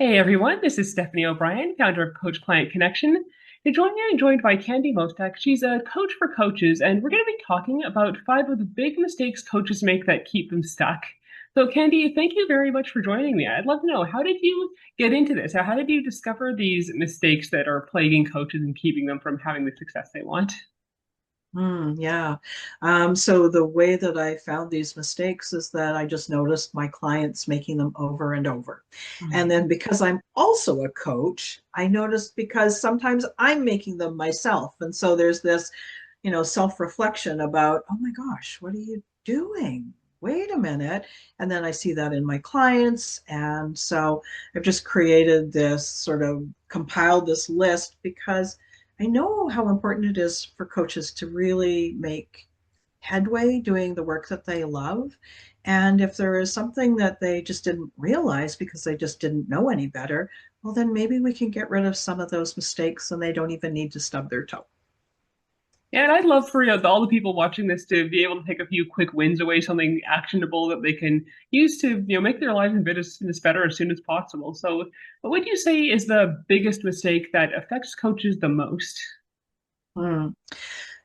Hey everyone, this is Stephanie O'Brien, founder of Coach Client Connection. I'm joined by Candy Motzek. She's a coach for coaches, and we're going to be talking about five of the big mistakes coaches make that keep them stuck. So, Candy, thank you very much for joining me. I'd love to know, how did you get into this? How did you discover these mistakes that are plaguing coaches and keeping them from having the success they want? Yeah. So the way that I found these mistakes is that I just noticed my clients making them over and over. And then because I'm also a coach, I noticed because sometimes I'm making them myself. And so there's this, self-reflection about, oh my gosh, what are you doing? Wait a minute. And then I see that in my clients. And so I've just created this sort of compiled this list because I know how important it is for coaches to really make headway doing the work that they love. And if there is something that they just didn't realize because they just didn't know any better, well, then maybe we can get rid of some of those mistakes and they don't even need to stub their toe. Yeah, and I'd love for all the people watching this to be able to take a few quick wins away, something actionable that they can use to make their lives and business better as soon as possible. So, what would you say is the biggest mistake that affects coaches the most? Hmm.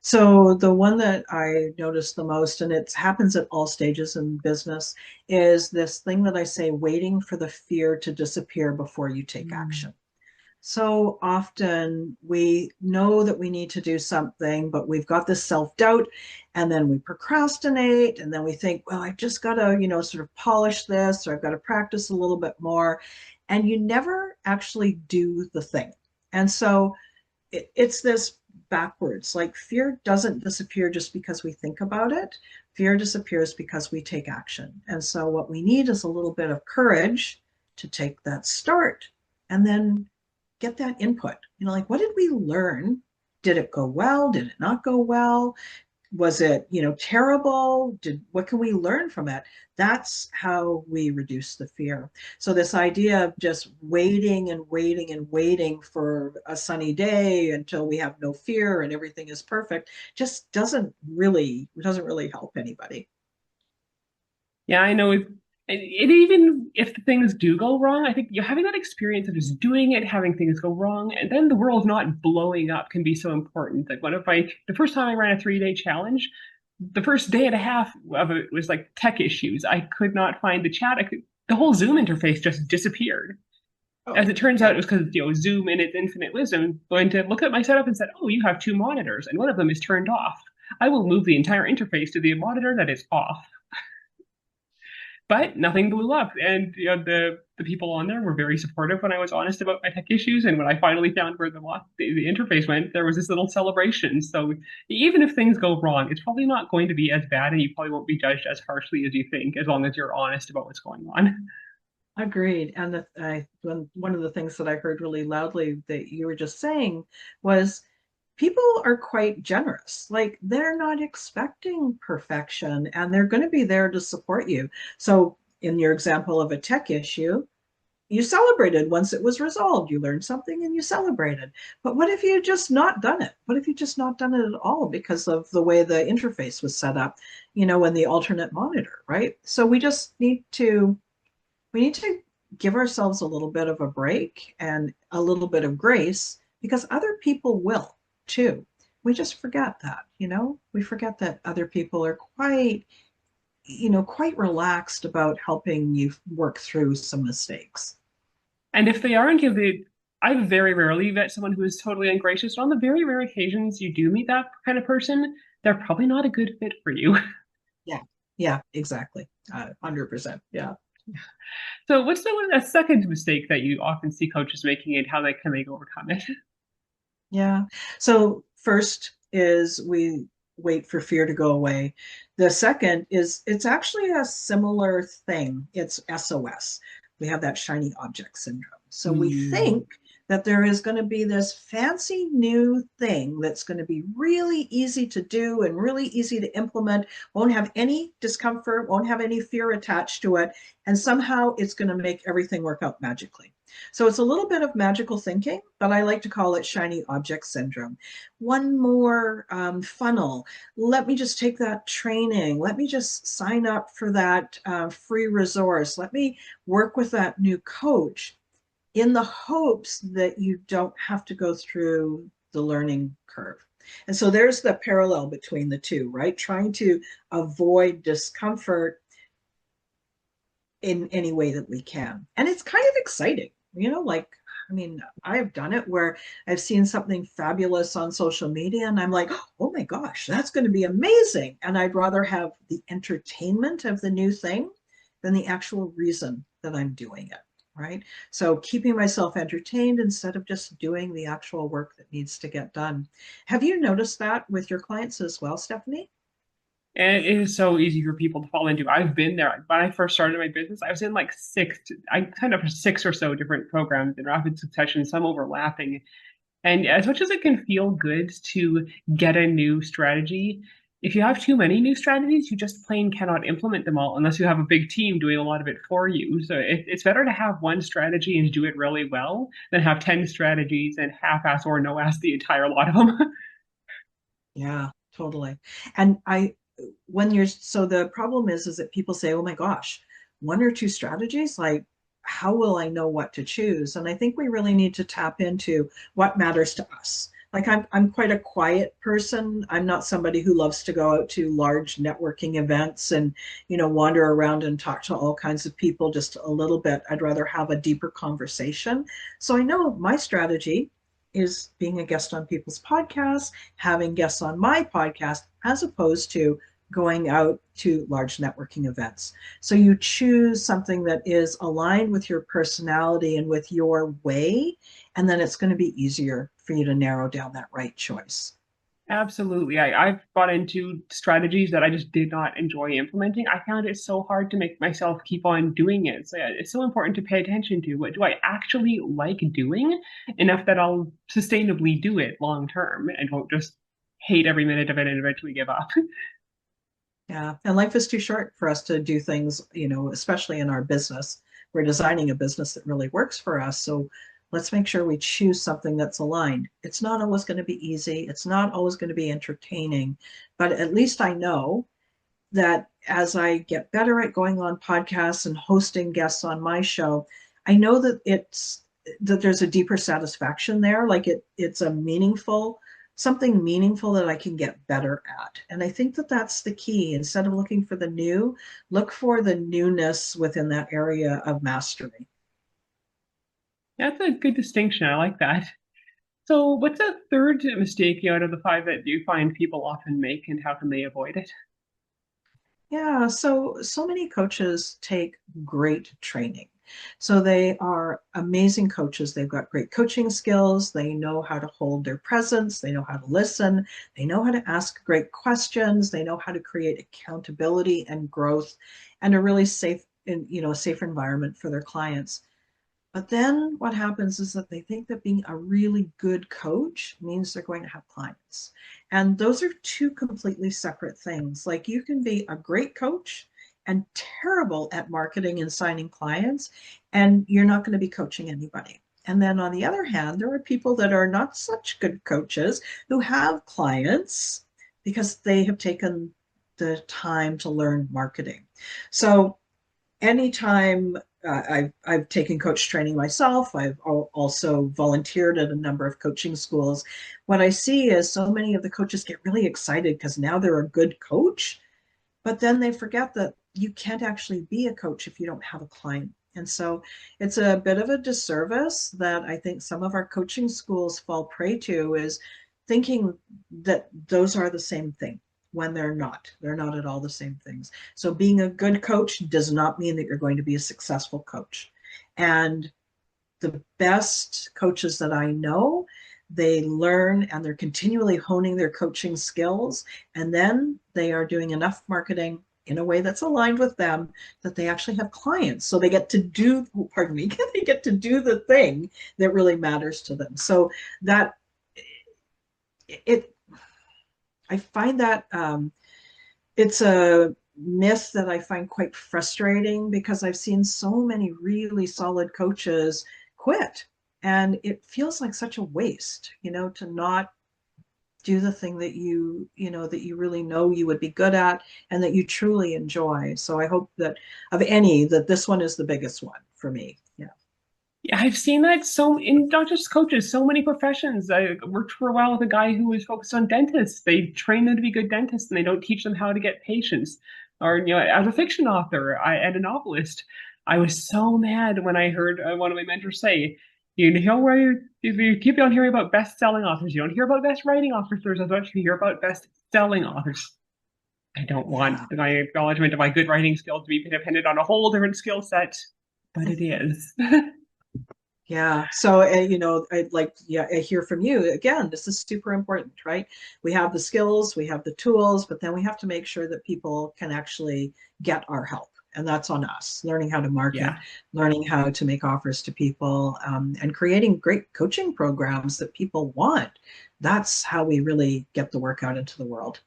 So the one that I notice the most, and it happens at all stages in business, is this thing that I say, waiting for the fear to disappear before you take Mm. action. So often we know that we need to do something, but we've got this self-doubt and then we procrastinate and then we think, well, I've just got to, sort of polish this or I've got to practice a little bit more. And you never actually do the thing. And so it's this backwards. Like fear doesn't disappear just because we think about it. Fear disappears because we take action. And so what we need is a little bit of courage to take that start and then get that input. Like what did we learn? Did it go well? Did it not go well? Was it, terrible? What can we learn from it? That's how we reduce the fear. So this idea of just waiting and waiting and waiting for a sunny day until we have no fear and everything is perfect just doesn't really help anybody. Yeah, I know it even if the things do go wrong, I think you're having that experience of just doing it, having things go wrong, and then the world not blowing up can be so important. Like the first time I ran a 3-day challenge, the first day and a half of it was like tech issues. I could not find the chat. The whole Zoom interface just disappeared. As Oh, it turns out, yeah. it was because Zoom, in its infinite wisdom, going to look at my setup and said, "Oh, you have two monitors, and one of them is turned off. I will move the entire interface to the monitor that is off." But nothing blew up, and the people on there were very supportive when I was honest about my tech issues. And when I finally found where the interface went, there was this little celebration. So even if things go wrong, it's probably not going to be as bad, and you probably won't be judged as harshly as you think, as long as you're honest about what's going on. Agreed. And one of the things that I heard really loudly that you were just saying was people are quite generous. Like they're not expecting perfection and they're going to be there to support you. So, in your example of a tech issue, you celebrated once it was resolved. You learned something and you celebrated. But what if you just not done it? What if you just not done it at all because of the way the interface was set up, and the alternate monitor, right? So we need to give ourselves a little bit of a break and a little bit of grace because other people will too. We just forget that, we forget that other people are quite relaxed about helping you work through some mistakes. And if they aren't, I very rarely met someone who is totally ungracious. But on the very rare occasions you do meet that kind of person, they're probably not a good fit for you. Yeah, yeah, exactly. 100%. Yeah. So, what's a second mistake that you often see coaches making, and how they overcome it? Yeah. So first is we wait for fear to go away. The second is it's actually a similar thing. It's SOS. We have that shiny object syndrome. So we Mm. think that there is going to be this fancy new thing that's going to be really easy to do and really easy to implement, won't have any discomfort, won't have any fear attached to it, and somehow it's going to make everything work out magically. So it's a little bit of magical thinking, but I like to call it shiny object syndrome. One more funnel. Let me just take that training. Let me just sign up for that free resource. Let me work with that new coach. in the hopes that you don't have to go through the learning curve. And so there's the parallel between the two, right? Trying to avoid discomfort in any way that we can. And it's kind of exciting, like, I mean, I've done it where I've seen something fabulous on social media and I'm like, oh my gosh, that's going to be amazing. And I'd rather have the entertainment of the new thing than the actual reason that I'm doing it. Right. So keeping myself entertained instead of just doing the actual work that needs to get done. Have you noticed that with your clients as well, Stephanie? And it is so easy for people to fall into. I've been there. When I first started my business, I was in like I signed up for six or so different programs in rapid succession, some overlapping. And as much as it can feel good to get a new strategy, if you have too many new strategies, you just plain cannot implement them all unless you have a big team doing a lot of it for you. So it's better to have one strategy and do it really well than have 10 strategies and half-ass or no-ass the entire lot of them. Yeah, totally. And when you're, so the problem is that people say, oh my gosh, one or two strategies, like, how will I know what to choose? And I think we really need to tap into what matters to us. Like I'm quite a quiet person. I'm not somebody who loves to go out to large networking events and, wander around and talk to all kinds of people just a little bit. I'd rather have a deeper conversation. So I know my strategy is being a guest on people's podcasts, having guests on my podcast, as opposed to going out to large networking events. So you choose something that is aligned with your personality and with your way, and then it's going to be easier for you to narrow down that right choice. Absolutely. I've bought into strategies that I just did not enjoy implementing. I found it so hard to make myself keep on doing it. So yeah, it's so important to pay attention to what do I actually like doing enough that I'll sustainably do it long term and won't just hate every minute of it and eventually give up. Yeah. And life is too short for us to do things, especially in our business. We're designing a business that really works for us. So let's make sure we choose something that's aligned. It's not always going to be easy. It's not always going to be entertaining, but at least I know that as I get better at going on podcasts and hosting guests on my show, I know that there's a deeper satisfaction there. Like it's a something meaningful that I can get better at. And I think that that's the key. Instead of looking for the new, look for the newness within that area of mastery. That's a good distinction. I like that. So, what's a third mistake out of the five that you find people often make, and how can they avoid it? Yeah, so many coaches take great training. So they are amazing coaches. They've got great coaching skills. They know how to hold their presence. They know how to listen. They know how to ask great questions. They know how to create accountability and growth and a really safe environment for their clients. But then what happens is that they think that being a really good coach means they're going to have clients. And those are two completely separate things. Like you can be a great coach and terrible at marketing and signing clients, and you're not going to be coaching anybody. And then on the other hand, there are people that are not such good coaches who have clients because they have taken the time to learn marketing. So anytime I've taken coach training myself, I've also volunteered at a number of coaching schools. What I see is so many of the coaches get really excited because now they're a good coach, but then they forget that you can't actually be a coach if you don't have a client. And so it's a bit of a disservice that I think some of our coaching schools fall prey to is thinking that those are the same thing when they're not. They're not at all the same things. So being a good coach does not mean that you're going to be a successful coach. And the best coaches that I know, they learn and they're continually honing their coaching skills. And then they are doing enough marketing in a way that's aligned with them that they actually have clients. So they get to do, pardon me, they get to do the thing that really matters to them. So that it, I find that it's a myth that I find quite frustrating because I've seen so many really solid coaches quit. And it feels like such a waste, to not do the thing that you really know you would be good at and that you truly enjoy. So I hope that of any, that this one is the biggest one for me. Yeah. Yeah, I've seen that so in not just coaches, so many professions. I worked for a while with a guy who was focused on dentists. They train them to be good dentists and they don't teach them how to get patients. Or, as a fiction author and a novelist, I was so mad when I heard one of my mentors say, you keep on hearing about best-selling authors. You don't hear about best writing authors as much as you hear about best-selling authors. I don't want Yeah. my acknowledgement of my good writing skills to be dependent on a whole different skill set, but it is. Yeah. So, yeah, I hear from you again. This is super important, right? We have the skills, we have the tools, but then we have to make sure that people can actually get our help. And that's on us, learning how to market, Yeah. learning how to make offers to people, and creating great coaching programs that people want. That's how we really get the work out into the world.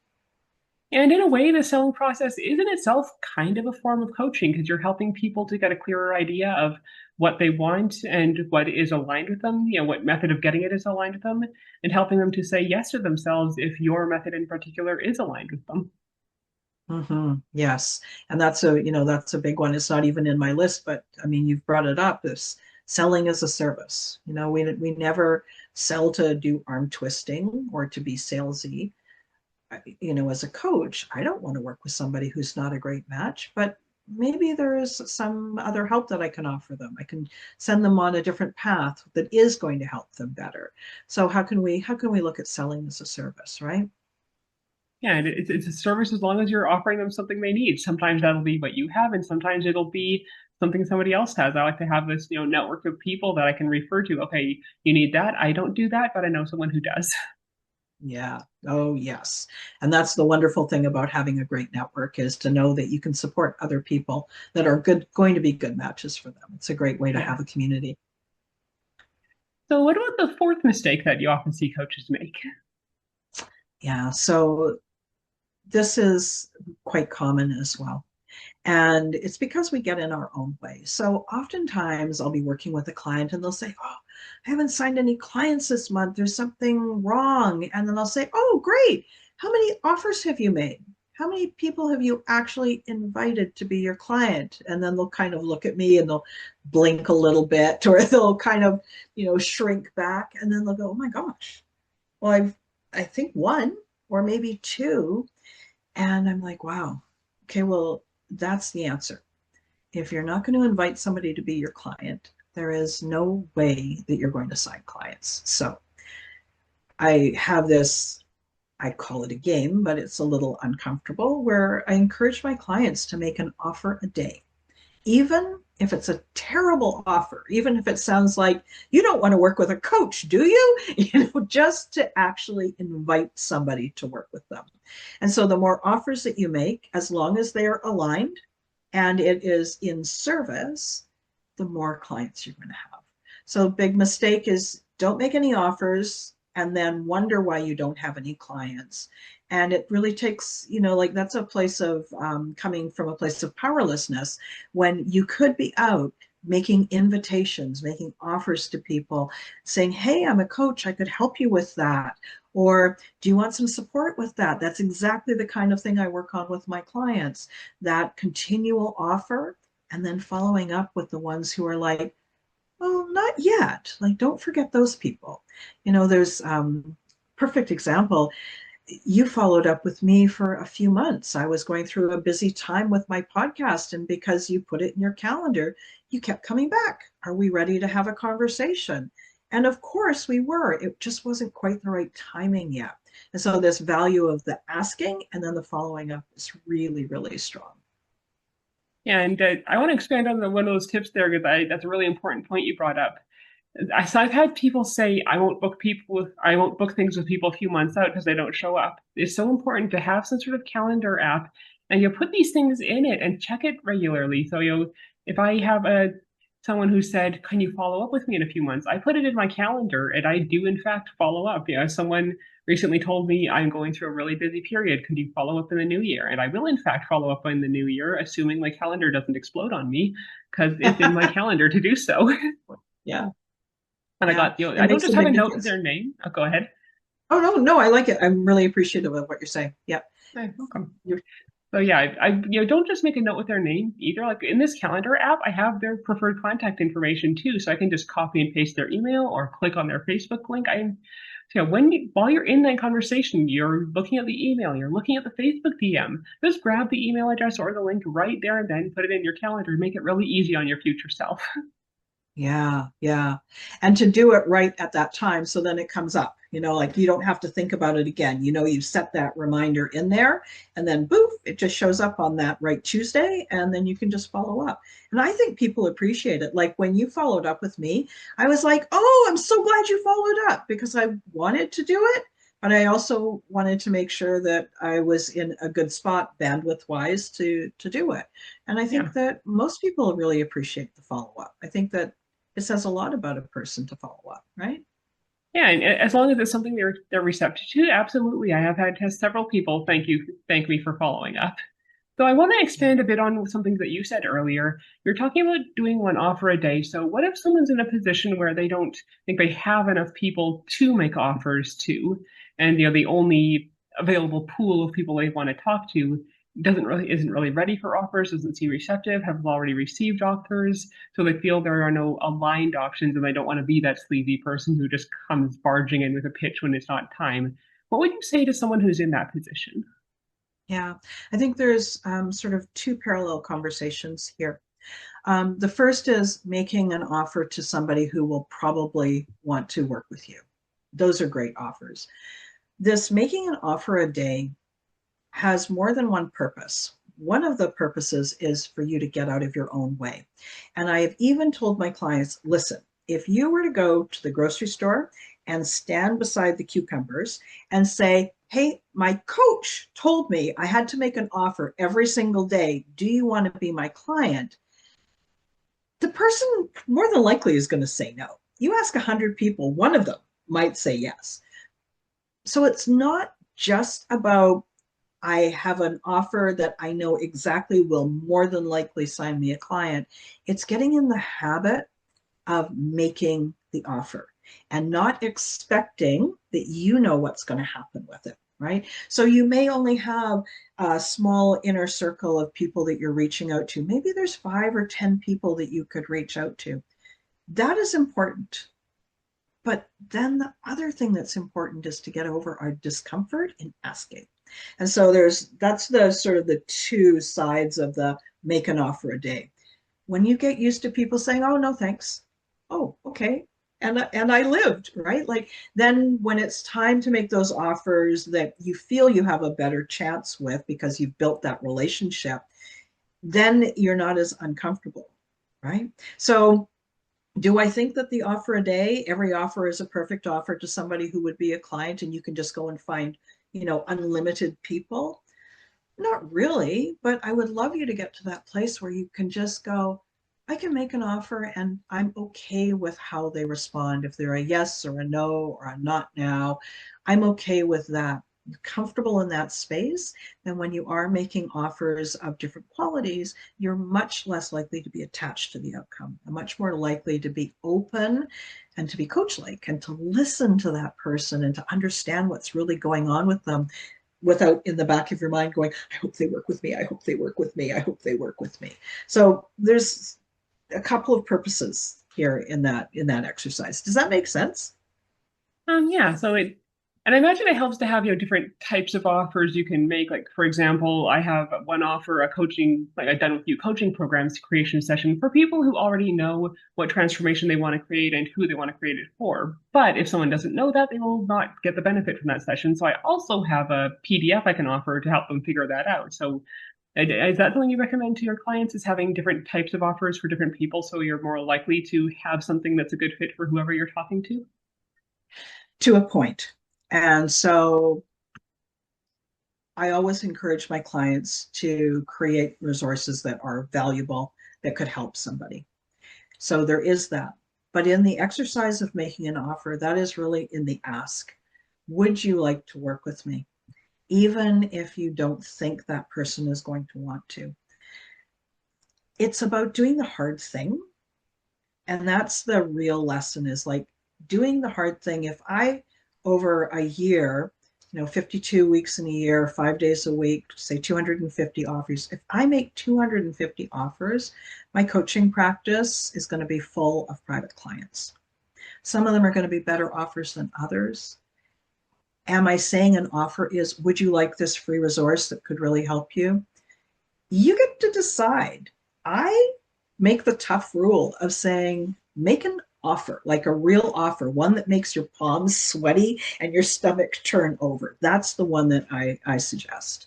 And in a way, the selling process is in itself kind of a form of coaching because you're helping people to get a clearer idea of what they want and what is aligned with them, what method of getting it is aligned with them, and helping them to say yes to themselves if your method in particular is aligned with them. Yes, and that's a big one. It's not even in my list, but I mean, you've brought it up. This selling as a service. We never sell to do arm twisting or to be salesy. As a coach, I don't want to work with somebody who's not a great match, but maybe there is some other help that I can offer them. I can send them on a different path that is going to help them better. So how can we look at selling as a service, right? Yeah, and it's a service as long as you're offering them something they need. Sometimes that'll be what you have, and sometimes it'll be something somebody else has. I like to have this, network of people that I can refer to. Okay, you need that. I don't do that, but I know someone who does. Yeah. Oh, yes. And that's the wonderful thing about having a great network is to know that you can support other people that are going to be good matches for them. It's a great way to Yeah. have a community. So, what about the fourth mistake that you often see coaches make? Yeah. So this is quite common as well. And it's because we get in our own way. So oftentimes I'll be working with a client and they'll say, "Oh, I haven't signed any clients this month. There's something wrong." And then I'll say, "Oh, great. How many offers have you made? How many people have you actually invited to be your client?" And then they'll kind of look at me and they'll blink a little bit or they'll kind of, shrink back. And then they'll go, "Oh my gosh. Well, I think one or maybe two." And I'm like, wow, okay, well, that's the answer. If you're not going to invite somebody to be your client, there is no way that you're going to sign clients. So I have this, I call it a game, but it's a little uncomfortable where I encourage my clients to make an offer a day, even if it's a terrible offer, even if it sounds like you don't want to work with a coach, do you? Just to actually invite somebody to work with them. And so the more offers that you make, as long as they are aligned and it is in service, the more clients you're going to have. So big mistake is don't make any offers and then wonder why you don't have any clients. And it really takes, like that's a place of coming from a place of powerlessness when you could be out making invitations, making offers to people, saying, "Hey, I'm a coach. I could help you with that." Or, "Do you want some support with that?" That's exactly the kind of thing I work on with my clients, that continual offer, and then following up with the ones who are like, "Well, not yet." Like, don't forget those people. There's perfect example. You followed up with me for a few months. I was going through a busy time with my podcast, and because you put it in your calendar, you kept coming back. "Are we ready to have a conversation?" And of course we were. It just wasn't quite the right timing yet. And so this value of the asking and then the following up is really, really strong. Yeah, and I want to expand on one of those tips there because that's a really important point you brought up. I've had people say I won't book things with people a few months out because they don't show up. It's so important to have some sort of calendar app and you put these things in it and check it regularly. So if I have someone who said, "Can you follow up with me in a few months?" I put it in my calendar and I do in fact follow up. Someone recently told me I'm going through a really busy period. Could you follow up in the new year? And I will in fact follow up in the new year, assuming my calendar doesn't explode on me because it's in my calendar to do so. Yeah, And yeah. I It don't makes a just have a big note in difference. their name. Oh, go ahead. Oh, no, no, I like it. I'm really appreciative of what you're saying. Yeah. Hey, welcome. So yeah, don't just make a note with their name either. Like in this calendar app, I have their preferred contact information too, so I can just copy and paste their email or click on their Facebook link. While you're in that conversation, you're looking at the email, you're looking at the Facebook DM. Just grab the email address or the link right there and then put it in your calendar. Make it really easy on your future self. Yeah, yeah. And to do it right at that time. So then it comes up, like you don't have to think about it again. You set that reminder in there and then boof, it just shows up on that right Tuesday. And then you can just follow up. And I think people appreciate it. Like when you followed up with me, I was like, oh, I'm so glad you followed up because I wanted to do it. But I also wanted to make sure that I was in a good spot bandwidth wise to do it. And I Yeah. think that most people really appreciate the follow up. I think that it says a lot about a person to follow up, right? Yeah, and as long as it's something they're receptive to, absolutely. I have had several people thank me for following up. So I want to Yeah. expand a bit on something that you said earlier. You're talking about doing one offer a day. So what if someone's in a position where they don't think they have enough people to make offers to, and the only available pool of people they want to talk to isn't really ready for offers, doesn't seem receptive, have already received offers, so they feel there are no aligned options, and they don't want to be that sleazy person who just comes barging in with a pitch when it's not time. What would you say to someone who's in that position? Yeah. I think there's sort of two parallel conversations here. The first is making an offer to somebody who will probably want to work with you. Those are great offers. This making an offer a day has more than one purpose. One of the purposes is for you to get out of your own way. And I have even told my clients, listen, if you were to go to the grocery store and stand beside the cucumbers and say, hey, my coach told me I had to make an offer every single day. Do you want to be my client? The person more than likely is going to say no. You ask 100 people, one of them might say yes. So it's not just about I have an offer that I know exactly will more than likely sign me a client. It's getting in the habit of making the offer and not expecting that you know what's going to happen with it, right? So you may only have a small inner circle of people that you're reaching out to. Maybe there's 5 or 10 people that you could reach out to. That is important. But then the other thing that's important is to get over our discomfort in asking. And so that's the sort of the two sides of the make an offer a day. When you get used to people saying, "Oh, no, thanks." Oh, okay. And I lived, right? Like then when it's time to make those offers that you feel you have a better chance with because you've built that relationship, then you're not as uncomfortable, right? So do I think that the offer a day, every offer is a perfect offer to somebody who would be a client and you can just go and find, unlimited people? Not really, but I would love you to get to that place where you can just go, I can make an offer and I'm okay with how they respond. If they're a yes or a no or a not now, I'm okay with that. You're comfortable in that space. And when you are making offers of different qualities, you're much less likely to be attached to the outcome, and much more likely to be open and to be coach like and to listen to that person and to understand what's really going on with them without in the back of your mind going, I hope they work with me. I hope they work with me. I hope they work with me. So there's a couple of purposes here in that exercise. Does that make sense? Yeah, and I imagine it helps to have, different types of offers you can make. Like, for example, I have one offer, a coaching, like I've done with you, coaching programs creation session for people who already know what transformation they want to create and who they want to create it for. But if someone doesn't know that, they will not get the benefit from that session. So I also have a PDF I can offer to help them figure that out. So is that something you recommend to your clients, is having different types of offers for different people so you're more likely to have something that's a good fit for whoever you're talking to? To a point. And so I always encourage my clients to create resources that are valuable, that could help somebody. So there is that. But in the exercise of making an offer, that is really in the ask. Would you like to work with me? Even if you don't think that person is going to want to. It's about doing the hard thing. And that's the real lesson, is like doing the hard thing. If I, over a year, 52 weeks in a year, 5 days a week, say 250 offers. If I make 250 offers, my coaching practice is going to be full of private clients. Some of them are going to be better offers than others. Am I saying an offer is, would you like this free resource that could really help you? You get to decide. I make the tough rule of saying, make an offer, like a real offer, one that makes your palms sweaty and your stomach turn over. That's the one that I suggest.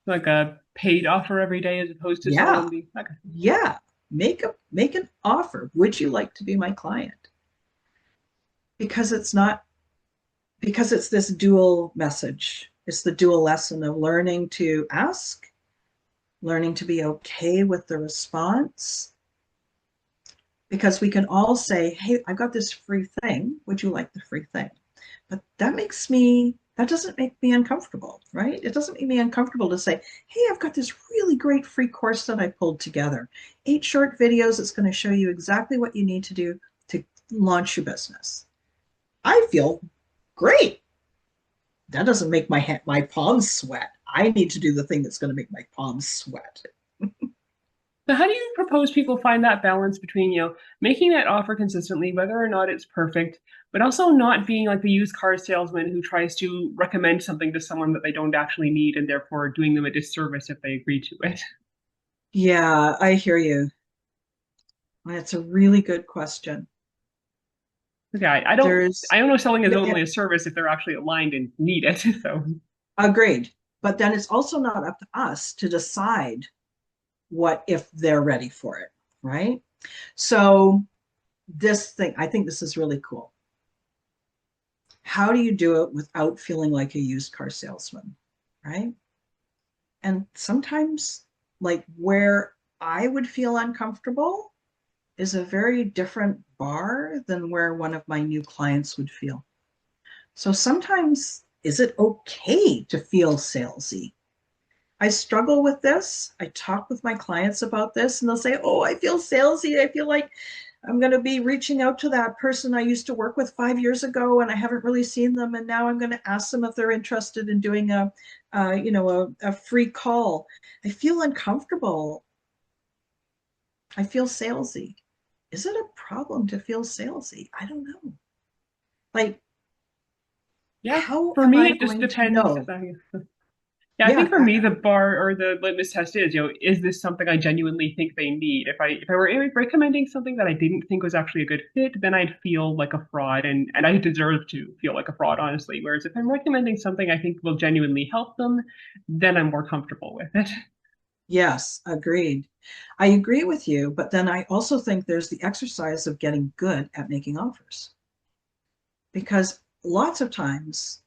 Like a paid offer every day as opposed to Yeah. someone being like, Yeah. Make an offer. Would you like to be my client? Because it's not because it's this dual message. It's the dual lesson of learning to ask, learning to be okay with the response, because we can all say, hey, I've got this free thing. Would you like the free thing? But that doesn't make me uncomfortable, right? It doesn't make me uncomfortable to say, hey, I've got this really great free course that I pulled together. 8 short videos. It's going to show you exactly what you need to do to launch your business. I feel great. That doesn't make my palms sweat. I need to do the thing that's going to make my palms sweat. so how do you propose people find that balance between, making that offer consistently, whether or not it's perfect, but also not being like the used car salesman who tries to recommend something to someone that they don't actually need and therefore doing them a disservice if they agree to it? Yeah, I hear you. That's a really good question. Okay, I don't There's I don't know selling is only a service if they're actually aligned and need it. So agreed. But then it's also not up to us to decide what if they're ready for it, right? So this thing, I think this is really cool. How do you do it without feeling like a used car salesman, right? And sometimes, like where I would feel uncomfortable is a very different bar than where one of my new clients would feel. So sometimes, is it okay to feel salesy? I struggle with this. I talk with my clients about this, and they'll say, oh, I feel salesy. I feel like I'm going to be reaching out to that person I used to work with 5 years ago, and I haven't really seen them. And now I'm going to ask them if they're interested in doing a free call. I feel uncomfortable. I feel salesy. Is it a problem to feel salesy? I don't know. Like, yeah, how for am me I it just going to depends. know? Yeah, I think Yeah, for me the bar or the litmus test is, is this something I genuinely think they need? If I were recommending something that I didn't think was actually a good fit, then I'd feel like a fraud and I deserve to feel like a fraud, honestly. Whereas if I'm recommending something I think will genuinely help them, then I'm more comfortable with it. yes, agreed. I agree with you, but then I also think there's the exercise of getting good at making offers, because lots of times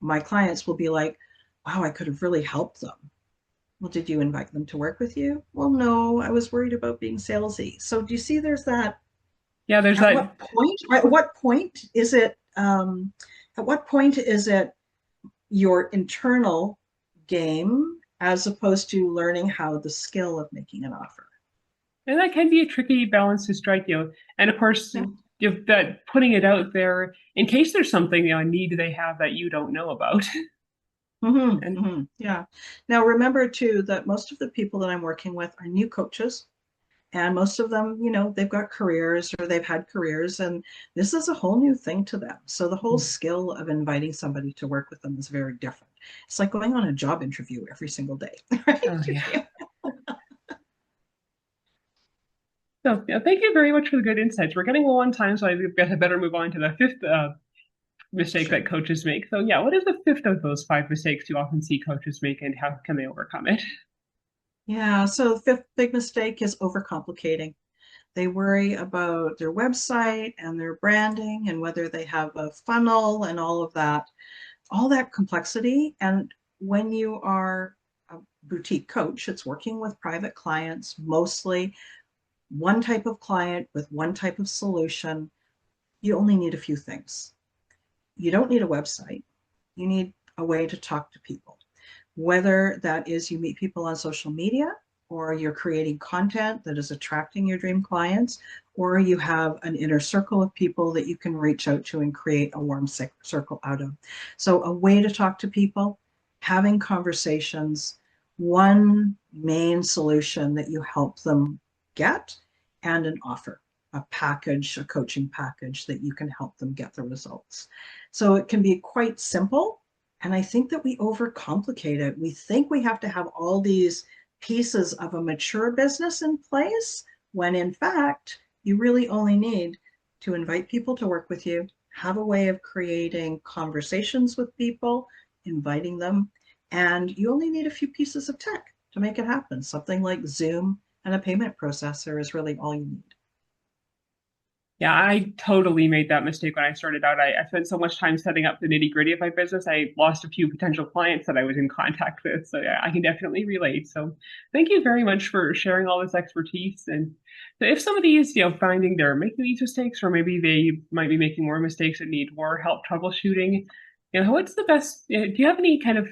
my clients will be like, wow, I could have really helped them. Well, did you invite them to work with you? Well, no, I was worried about being salesy. So do you see there's that? Yeah, there's At that. what point? At what point is it? At what point is it your internal game as opposed to learning how the skill of making an offer? And that can be a tricky balance to strike, And of course, Yeah. that putting it out there in case there's something, a need they have that you don't know about. Mm-hmm, And mm-hmm. Yeah. Now, remember too that most of the people that I'm working with are new coaches, and most of them, they've got careers or they've had careers, and this is a whole new thing to them. So the whole skill of inviting somebody to work with them is very different. It's like going on a job interview every single day, oh right? yeah. So yeah, thank you very much for the good insights. We're getting low on time, so I guess I better move on to the fifth mistake Sure. that coaches make. So yeah, what is the fifth of those five mistakes you often see coaches make, and how can they overcome it? Yeah. So the fifth big mistake is overcomplicating. They worry about their website and their branding and whether they have a funnel and all that complexity. And when you are a boutique coach, it's working with private clients, mostly one type of client with one type of solution. You only need a few things. You don't need a website. You need a way to talk to people, whether that is you meet people on social media, or you're creating content that is attracting your dream clients, or you have an inner circle of people that you can reach out to and create a warm circle out of. So, a way to talk to people, having conversations, one main solution that you help them get, and an offer, a package, a coaching package that you can help them get the results. So, it can be quite simple. And I think that we overcomplicate it. We think we have to have all these pieces of a mature business in place when in fact you really only need to invite people to work with you, have a way of creating conversations with people, inviting them, and you only need a few pieces of tech to make it happen. Something like Zoom and a payment processor is really all you need. Yeah, I totally made that mistake when I started out. I spent so much time setting up the nitty-gritty of my business. I lost a few potential clients that I was in contact with. So yeah, I can definitely relate. So thank you very much for sharing all this expertise. And so if somebody is, finding they're making these mistakes, or maybe they might be making more mistakes and need more help troubleshooting, what's the best? Do you have any kind of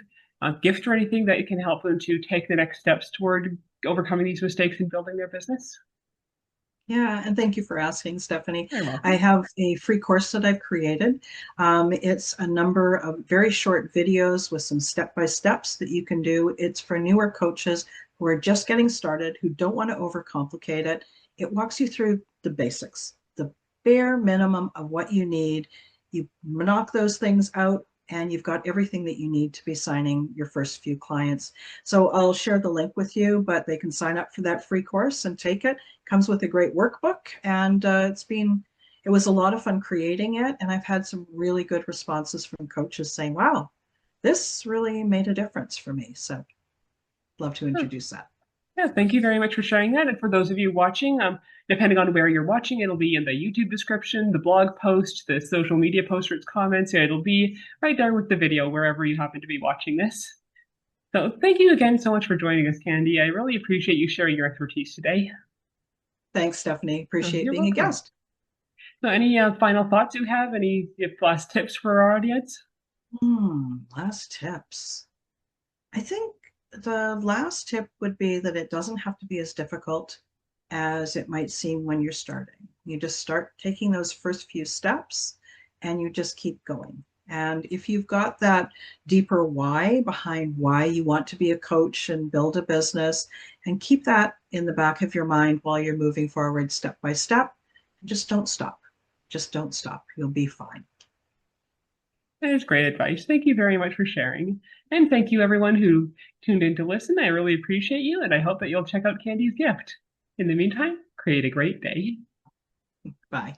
gift or anything that can help them to take the next steps toward overcoming these mistakes and building their business? Yeah, and thank you for asking, Stephanie. Very I welcome. have a free course that I've created. It's a number of very short videos with some step by steps that you can do. It's for newer coaches who are just getting started, who don't want to overcomplicate it. It walks you through the basics, the bare minimum of what you need. You knock those things out, and you've got everything that you need to be signing your first few clients. So I'll share the link with you, but they can sign up for that free course and take it. Comes with a great workbook, and it was a lot of fun creating it, and I've had some really good responses from coaches saying, wow, this really made a difference for me. So love to introduce that. Yeah, thank you very much for sharing that. And for those of you watching, depending on where you're watching, it'll be in the YouTube description, the blog post, the social media post, or its comments. Yeah, it'll be right there with the video wherever you happen to be watching this. So thank you again so much for joining us, Candy. I really appreciate you sharing your expertise today. Thanks, Stephanie. Appreciate You're being a welcome. guest. So any final thoughts you have? Any last tips for our audience? Last tips. I think the last tip would be that it doesn't have to be as difficult as it might seem when you're starting. You just start taking those first few steps and you just keep going. And if you've got that deeper why behind why you want to be a coach and build a business, and keep that in the back of your mind while you're moving forward step by step, just don't stop. Just don't stop. You'll be fine. That is great advice. Thank you very much for sharing. And thank you everyone who tuned in to listen. I really appreciate you, and I hope that you'll check out Candy's gift. In the meantime, create a great day. Bye.